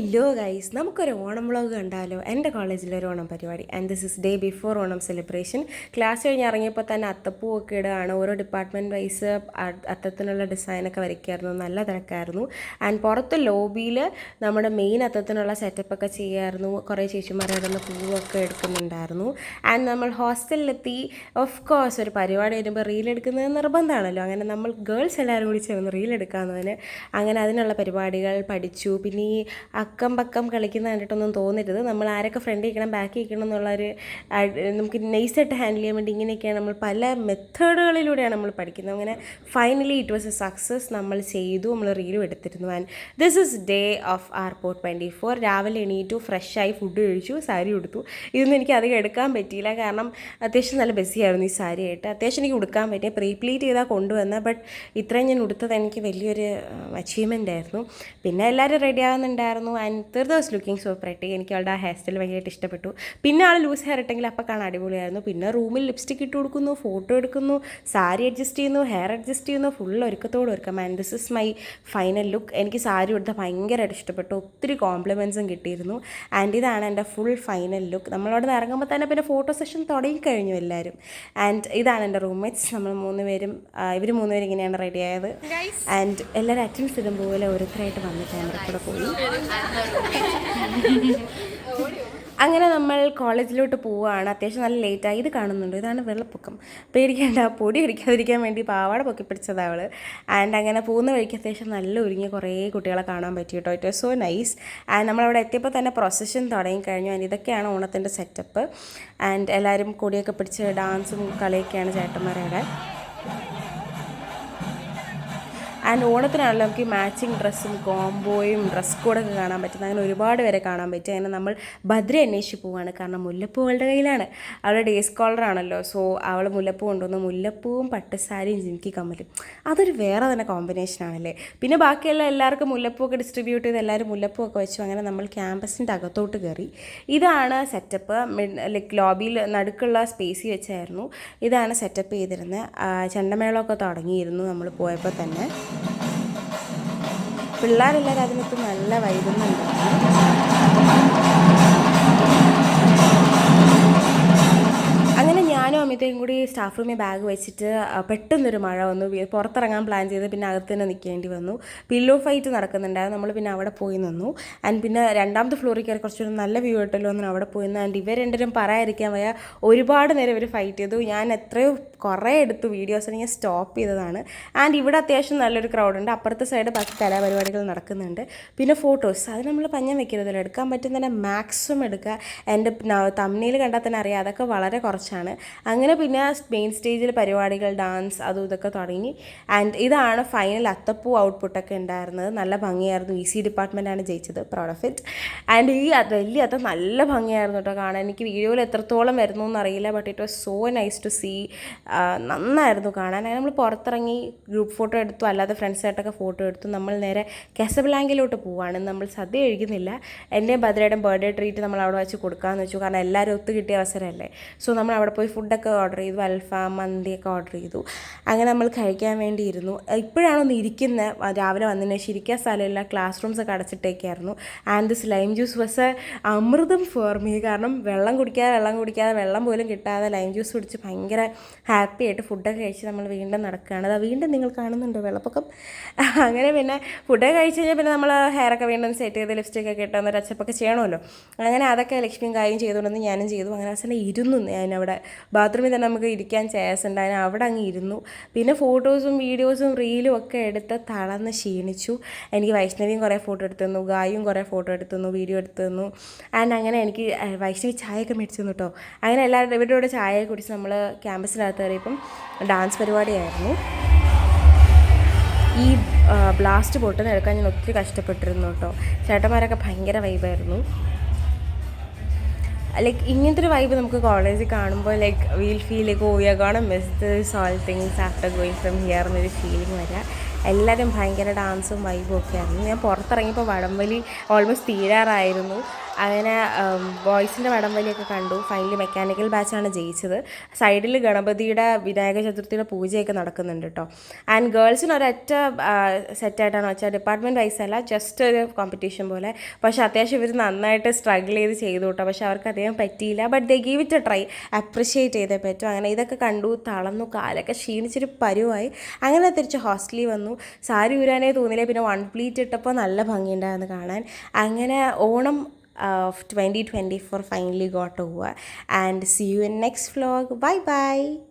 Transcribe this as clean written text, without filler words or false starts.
Hello guys, നമുക്കൊരു Onam vlog കണ്ടാലോ? എൻ്റെ കോളേജിലൊരു ഓണം പരിപാടി and this is day before Onam celebration. Class കഴിഞ്ഞ് ഇറങ്ങിയപ്പോൾ തന്നെ അത്തപ്പൂവൊക്കെ ഇടുകയാണ്. ഓരോ ഡിപ്പാർട്ട്മെൻറ്റ് വൈസ് അത്തത്തിനുള്ള ഡിസൈനൊക്കെ വരയ്ക്കുമായിരുന്നു. നല്ല തിരക്കായിരുന്നു. ആൻഡ് പുറത്ത് ലോബിയിൽ നമ്മുടെ മെയിൻ അത്തത്തിനുള്ള സെറ്റപ്പൊക്കെ ചെയ്യായിരുന്നു. കുറേ ചേച്ചിമാരുടെ പൂവൊക്കെ എടുക്കുന്നുണ്ടായിരുന്നു. ആൻഡ് നമ്മൾ ഹോസ്റ്റലിലെത്തി. ഓഫ് കോഴ്സ് ഒരു പരിപാടി വരുമ്പോൾ റീലെടുക്കുന്നത് നിർബന്ധമാണല്ലോ. അങ്ങനെ നമ്മൾ ഗേൾസ് എല്ലാവരും കൂടി ചേർന്ന് റീലെടുക്കാമെന്നതിന് അങ്ങനെ അതിനുള്ള പരിപാടികൾ പഠിച്ചു. പിന്നെ ഈ അക്കം പക്കം കളിക്കുന്ന കണ്ടിട്ടൊന്നും തോന്നരുത്. നമ്മൾ ആരൊക്കെ ഫ്രണ്ട് ഇരിക്കണം ബാക്കി ഇരിക്കണം എന്നുള്ളൊരു നമുക്ക് നൈസായിട്ട് ഹാൻഡിൽ ചെയ്യാൻ വേണ്ടി ഇങ്ങനെയൊക്കെയാണ് നമ്മൾ പല മെത്തേഡുകളിലൂടെയാണ് നമ്മൾ പഠിക്കുന്നത്. അങ്ങനെ finally it was a success. നമ്മൾ ചെയ്തു, നമ്മൾ റീലും എടുത്തിരുന്നു. And this is day of our port 24. രാവിലെ എണീറ്റു, ഫ്രഷായി, ഫുഡ് കഴിച്ചു, സാരി ഉടുത്തു. ഇതൊന്നും എനിക്ക് അധികം എടുക്കാൻ പറ്റിയില്ല, കാരണം അത്യാവശ്യം നല്ല ബിസിയായിരുന്നു ഈ സാരിയായിട്ട്. അത്യാവശ്യം എനിക്ക് ഉടുക്കാൻ പറ്റിയ പ്രീപ്ലീറ്റ് ചെയ്താൽ കൊണ്ടുവന്ന, ബട്ട് ഇത്രയും ഞാൻ ഉടുത്തത് എനിക്ക് വലിയൊരു അച്ചീവ്മെൻ്റ് ആയിരുന്നു. പിന്നെ എല്ലാവരും റെഡി ആകുന്നുണ്ടായിരുന്നു. ആൻഡ് തീർത്ത് വാസ് ലുക്കിംഗ് സോ പ്രെറ്റി. എനിക്ക് അവളുടെ ആ ഹെയർ സ്റ്റൈൽ ഭയങ്കരമായിട്ട് ഇഷ്ടപ്പെട്ടു. പിന്നെ ആൾ ലൂസ് ഹെയർ ഇട്ടെങ്കിൽ അപ്പോൾ കാണാൻ അടിപൊളിയായിരുന്നു. പിന്നെ റൂമിൽ ലിപ്സ്റ്റിക് ഇട്ട് കൊടുക്കുന്നു, ഫോട്ടോ എടുക്കുന്നു, സാരി അഡ്ജസ്റ്റ് ചെയ്യുന്നു, ഹെയർ അഡ്ജസ്റ്റ് ചെയ്യുന്നു, ഫുൾ ഒരുക്കത്തോട് ഒരുക്കം. And this is my final look. എനിക്ക് സാരി ഉടുത്ത ഭയങ്കരമായിട്ട് ഇഷ്ടപ്പെട്ടു. ഒത്തിരി കോംപ്ലിമെൻറ്റ്സും കിട്ടിയിരുന്നു. ആൻഡ് ഇതാണ് എൻ്റെ ഫുൾ ഫൈനൽ ലുക്ക്. നമ്മളവിടെ നിന്ന് ഇറങ്ങുമ്പോൾ തന്നെ പിന്നെ ഫോട്ടോ സെഷൻ തുടങ്ങിക്കഴിഞ്ഞു എല്ലാവരും. ആൻഡ് ഇതാണ് എൻ്റെ റൂംമേറ്റ്സ്. നമ്മൾ ഇവർ മൂന്നുപേരും ഇങ്ങനെയാണ് റെഡിയായത്. ആൻഡ് എല്ലാവരും അറ്റൻഡൻസ് ഇടുമ്പോൾ പോലെ ഓരോരുത്തരായിട്ട് വന്ന് ക്യാമറ കൂടെ പോയി. അങ്ങനെ നമ്മൾ കോളേജിലോട്ട് പോവുകയാണ്. അത്യാവശ്യം നല്ല ലേറ്റായി. ഇത് കാണുന്നുണ്ട്, ഇതാണ് വെള്ളപ്പൊക്കം. പേടിക്കേണ്ട, പൊടി അടിക്കാതിരിക്കാൻ വേണ്ടി പാവാട പൊക്കി പിടിച്ചത് അവൾ. ആൻഡ് അങ്ങനെ പോകുന്ന വഴിക്ക് അത്യാവശ്യം നല്ല ഒരുങ്ങിയ കുറേ കുട്ടികളെ കാണാൻ പറ്റി കേട്ടോ. It was so nice. And നമ്മളവിടെ എത്തിയപ്പോൾ തന്നെ പ്രൊസഷൻ തുടങ്ങിക്കഴിഞ്ഞു. ആൻഡ് ഇതൊക്കെയാണ് ഓണത്തിൻ്റെ സെറ്റപ്പ്. ആൻഡ് എല്ലാവരും കൊടിയൊക്കെ പിടിച്ച് ഡാൻസും കളിയൊക്കെയാണ് ചേട്ടന്മാരുടെ. ആൻഡ് ഓണത്തിനാണല്ലോ നമുക്ക് ഈ മാച്ചിങ് ഡ്രസ്സും കോംബോയും ഡ്രസ് കോഡൊക്കെ കാണാൻ പറ്റുന്നത്. അങ്ങനെ ഒരുപാട് പേരെ കാണാൻ പറ്റും. അങ്ങനെ നമ്മൾ ഭദ്ര അന്വേഷിച്ച് പോവുകയാണ്. കാരണം മുല്ലപ്പൂ അവളുടെ കയ്യിലാണ്. അവളുടെ ഡേ സ്കോളറാണല്ലോ. സോ അവൾ മുല്ലപ്പൂ കൊണ്ടുവന്നു. മുല്ലപ്പൂവും പട്ടുസാരിയും ജിമിക്കി കമ്മലും, അതൊരു വേറെ തന്നെ കോമ്പിനേഷനാണല്ലേ. പിന്നെ ബാക്കിയെല്ലാം എല്ലാവർക്കും മുല്ലപ്പൂവൊക്കെ ഡിസ്ട്രിബ്യൂട്ട് ചെയ്ത് എല്ലാവരും മുല്ലപ്പൂവൊക്കെ വെച്ചു. അങ്ങനെ നമ്മൾ ക്യാമ്പസിൻ്റെ അകത്തോട്ട് കയറി. ഇതാണ് സെറ്റപ്പ്. ലൈക്ക് ലോബിയിൽ നടുക്കുള്ള സ്പേസിൽ വെച്ചായിരുന്നു ഇതാണ് സെറ്റപ്പ് ചെയ്തിരുന്നത്. ചെണ്ടമേളമൊക്കെ തുടങ്ങിയിരുന്നു നമ്മൾ പോയപ്പോൾ തന്നെ. പിള്ളേരെല്ലാവരും അതിനകത്ത് നല്ല വൈകുന്നുണ്ടായിരുന്നു. അങ്ങനെ ഞാനും അമിതയും കൂടി സ്റ്റാഫ് റൂമിൽ ബാഗ് വെച്ചിട്ട് പെട്ടെന്നൊരു മഴ വന്നു. പുറത്തിറങ്ങാൻ പ്ലാൻ ചെയ്ത് പിന്നെ അകത്ത് തന്നെ നിൽക്കേണ്ടി വന്നു. പില്ലോ ഫൈറ്റ് നടക്കുന്നുണ്ടായിരുന്നു. നമ്മൾ പിന്നെ അവിടെ പോയി നിന്നു. ആൻഡ് പിന്നെ രണ്ടാമത്തെ ഫ്ലോറിൽ കയറി കുറച്ചൊരു നല്ല വ്യൂ കിട്ടല്ലോ എന്ന് അവിടെ പോയി നിന്നു. ആൻഡ് ഇവർ രണ്ടുപേരും പറയാതിരിക്കാൻ വയ്യ, ഒരുപാട് നേരം ഇവർ ഫൈറ്റ് ചെയ്തു. ഞാൻ കുറേ എടുത്തു വീഡിയോസ്, ഞാൻ സ്റ്റോപ്പ് ചെയ്തതാണ്. ആൻഡ് ഇവിടെ അത്യാവശ്യം നല്ലൊരു ക്രൗഡുണ്ട്. അപ്പുറത്തെ സൈഡ് ബാക്കി കലാപരിപാടികൾ നടക്കുന്നുണ്ട്. പിന്നെ ഫോട്ടോസ് അത് നമ്മൾ പഞ്ഞം വെക്കരുതല്ലോ, എടുക്കാൻ പറ്റുന്ന തന്നെ മാക്സിമം എടുക്കുക. എൻ്റെ തമ്മിൽ കണ്ടാൽ തന്നെ അറിയാം അതൊക്കെ വളരെ കുറച്ചാണ്. അങ്ങനെ പിന്നെ മെയിൻ സ്റ്റേജിൽ പരിപാടികൾ, ഡാൻസ്, അതും ഇതൊക്കെ തുടങ്ങി. ആൻഡ് ഇതാണ് ഫൈനൽ അത്തപ്പൂ ഔട്ട്പുട്ടൊക്കെ ഉണ്ടായിരുന്നത്. നല്ല ഭംഗിയായിരുന്നു. EC ഡിപ്പാർട്ട്മെൻറ്റാണ് ജയിച്ചത്. Proud of it. ആൻഡ് ഈ വലിയ അത്തം നല്ല ഭംഗിയായിരുന്നു കേട്ടോ കാണാൻ. എനിക്ക് വീഡിയോയിൽ എത്രത്തോളം വരുന്നു എന്നറിയില്ല, but it was so nice to see. നന്നായിരുന്നു കാണാൻ. അങ്ങനെ നമ്മൾ പുറത്തിറങ്ങി ഗ്രൂപ്പ് ഫോട്ടോ എടുത്തു, അല്ലാതെ ഫ്രണ്ട്സായിട്ടൊക്കെ ഫോട്ടോ എടുത്തു. നമ്മൾ നേരെ കെസബ്ലാങ്കിലോട്ട് പോവുകയാണ്. നമ്മൾ സദ്യ കഴിക്കുന്നില്ല. എൻ്റെയും ഭദ്രയുടെ ബർത്ത്ഡേ ട്രീറ്റ് നമ്മൾ അവിടെ വെച്ച് കൊടുക്കാമെന്ന് വെച്ചു. കാരണം എല്ലാവരും ഒത്തു കിട്ടിയ അവസരമല്ലേ. സോ നമ്മൾ അവിടെ പോയി ഫുഡൊക്കെ ഓർഡർ ചെയ്തു. അൽഫാം, മന്തിയൊക്കെ ഓർഡർ ചെയ്തു. അങ്ങനെ നമ്മൾ കഴിക്കാൻ വേണ്ടി ഇരുന്നു. ഇപ്പോഴാണൊന്ന് ഇരിക്കുന്നത്. രാവിലെ വന്നതിന് ശേഷം ഇരിക്കാൻ സ്ഥലമില്ല. ക്ലാസ് റൂംസൊക്കെ അടച്ചിട്ടേക്കായിരുന്നു. And this lime juice was അമൃതം ഫോർ മീ. കാരണം വെള്ളം കുടിക്കാതെ വെള്ളം പോലും കിട്ടാതെ ലൈം ജ്യൂസ് കുടിച്ച് ഭയങ്കര ഹാപ്പി ആയിട്ട് ഫുഡൊക്കെ കഴിച്ച് നമ്മൾ വീണ്ടും നടക്കുകയാണ്. അത് വീണ്ടും നിങ്ങൾ കാണുന്നുണ്ടോ വെള്ളപ്പൊക്കം. അങ്ങനെ പിന്നെ ഫുഡൊക്കെ കഴിച്ച് കഴിഞ്ഞാൽ പിന്നെ നമ്മൾ ഹെയറൊക്കെ വീണ്ടും സെറ്റ് ചെയ്ത് ലിപ്സ്റ്റിക്കൊക്കെ ഇട്ടൊന്ന് ടച്ചപ്പൊക്കെ ചെയ്യണമല്ലോ. അങ്ങനെ അതൊക്കെ ലക്ഷ്മിയും കാര്യം ചെയ്തുകൊണ്ടെന്ന് ഞാനും ചെയ്തു. അങ്ങനെ അവസാനം ഇരുന്നു. ഞാനവിടെ ബാത്റൂമിൽ തന്നെ നമുക്ക് ഇരിക്കാൻ ചെയർസ് ഉണ്ട്. അതിന് അവിടെ അങ്ങ് ഇരുന്നു. പിന്നെ ഫോട്ടോസും വീഡിയോസും റീലും ഒക്കെ എടുത്ത് തളർന്ന് ക്ഷീണിച്ചു. എനിക്ക് വൈഷ്ണവിയും കുറേ ഫോട്ടോ എടുത്തു തന്നു, ഗായും കുറേ ഫോട്ടോ എടുത്തു തന്നു, വീഡിയോ എടുത്തു തന്നു. ആൻഡ് അങ്ങനെ എനിക്ക് വൈഷ്ണവി ചായയൊക്കെ മേടിച്ചു തന്നു കേട്ടോ. അങ്ങനെ എല്ലാവരും ഇവരുടെ കൂടെ ചായയെ കുടിച്ച് നമ്മൾ ക്യാമ്പസിനകത്ത് കയറിയപ്പം ഡാൻസ് പരിപാടിയായിരുന്നു. ഈ ബ്ലാസ്റ്റ് പൊട്ടുന്ന എടുക്കാൻ ഞാൻ ഒത്തിരി കഷ്ടപ്പെട്ടിരുന്നു കേട്ടോ. ചേട്ടന്മാരൊക്കെ ഭയങ്കര വൈബായിരുന്നു. ലൈക്ക് ഇങ്ങനത്തെ ഒരു വൈബ് നമുക്ക് കോളേജിൽ കാണുമ്പോൾ like we'll feel like oh you are gonna miss this all things after going from here എന്നൊരു ഫീലിംഗ് വരിക. എല്ലാവരും ഭയങ്കര ഡാൻസും വൈബും ഒക്കെ ആയിരുന്നു. ഞാൻ പുറത്തിറങ്ങിയപ്പോൾ വടംവലി ഓൾമോസ്റ്റ് തീരാറായിരുന്നു. അങ്ങനെ ബോയ്സിൻ്റെ വടംവലിയൊക്കെ കണ്ടു. ഫൈനലി മെക്കാനിക്കൽ ബാച്ചാണ് ജയിച്ചത്. സൈഡിൽ ഗണപതിയുടെ വിനായക ചതുർത്ഥിയുടെ പൂജയൊക്കെ നടക്കുന്നുണ്ട് കേട്ടോ. ആൻഡ് ഗേൾസിന് ഒരൊറ്റ സെറ്റായിട്ടാണ് വെച്ചാൽ ഡിപ്പാർട്ട്മെൻറ്റ് വൈസ് അല്ല, ജസ്റ്റ് ഒരു കോമ്പറ്റീഷൻ പോലെ. പക്ഷേ അത്യാവശ്യം ഇവർ നന്നായിട്ട് സ്ട്രഗിൾ ചെയ്തു കേട്ടോ. പക്ഷേ അവർക്ക് അധികം പറ്റിയില്ല. But they give it A try, appreciate ചെയ്തേ പറ്റും. അങ്ങനെ ഇതൊക്കെ കണ്ടു, തളർന്നു, കാലൊക്കെ ക്ഷീണിച്ചൊരു പരുവായി. അങ്ങനെ തിരിച്ച് ഹോസ്റ്റലിൽ വന്നു. സാരി ഊരാനേ തോന്നിയില്ല. പിന്നെ വൺ പ്ലീറ്റ് ഇട്ടപ്പോൾ നല്ല ഭംഗിയുണ്ടായിരുന്നു കാണാൻ. അങ്ങനെ Onam of 2024 finally got over, and see you in next vlog. Bye bye.